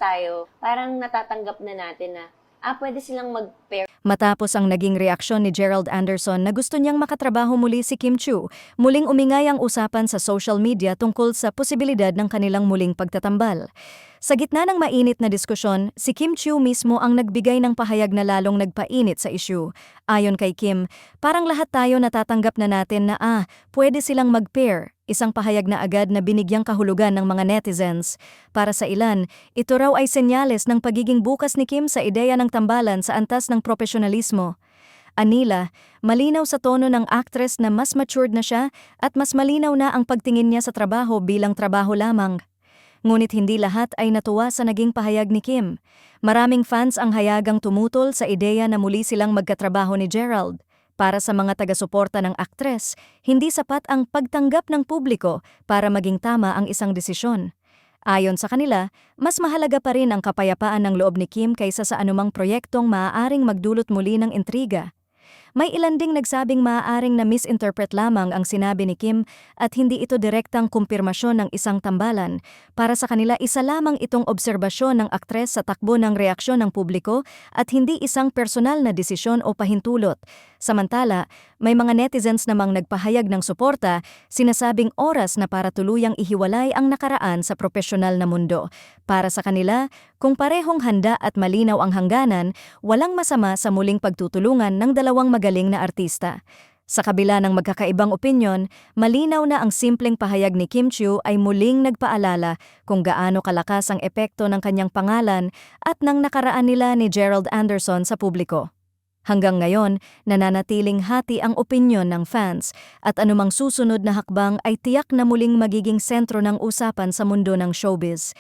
tayo, parang natatanggap na natin na, pwede silang mag-pair. Matapos ang naging reaksyon ni Gerald Anderson na gusto niyang makatrabaho muli si Kim Chiu, muling umingay ang usapan sa social media tungkol sa posibilidad ng kanilang muling pagtatambal. Sa gitna ng mainit na diskusyon, si Kim Chiu mismo ang nagbigay ng pahayag na lalong nagpainit sa issue. Ayon kay Kim, parang lahat tayo natatanggap na natin na pwede silang mag-pair. Isang pahayag na agad na binigyang kahulugan ng mga netizens. Para sa ilan, ito raw ay senyales ng pagiging bukas ni Kim sa ideya ng tambalan sa antas ng profesionalismo. Anila, malinaw sa tono ng actress na mas matured na siya at mas malinaw na ang pagtingin niya sa trabaho bilang trabaho lamang. Ngunit hindi lahat ay natuwa sa naging pahayag ni Kim. Maraming fans ang hayagang tumutol sa ideya na muli silang magkatrabaho ni Gerald. Para sa mga taga-suporta ng aktres, hindi sapat ang pagtanggap ng publiko para maging tama ang isang desisyon. Ayon sa kanila, mas mahalaga pa rin ang kapayapaan ng loob ni Kim kaysa sa anumang proyektong maaaring magdulot muli ng intriga. May ilan ding nagsabing maaaring na misinterpret lamang ang sinabi ni Kim at hindi ito direktang kumpirmasyon ng isang tambalan. Para sa kanila, isa lamang itong obserbasyon ng aktres sa takbo ng reaksyon ng publiko at hindi isang personal na desisyon o pahintulot. Samantala, may mga netizens namang nagpahayag ng suporta, sinasabing oras na para tuluyang ihiwalay ang nakaraan sa profesional na mundo. Para sa kanila, kung parehong handa at malinaw ang hangganan, walang masama sa muling pagtutulungan ng dalawang magaling na artista. Sa kabila ng magkakaibang opinyon, malinaw na ang simpleng pahayag ni Kim Chiu ay muling nagpaalala kung gaano kalakas ang epekto ng kanyang pangalan at ng nakaraan nila ni Gerald Anderson sa publiko. Hanggang ngayon, nananatiling hati ang opinyon ng fans at anumang susunod na hakbang ay tiyak na muling magiging sentro ng usapan sa mundo ng showbiz.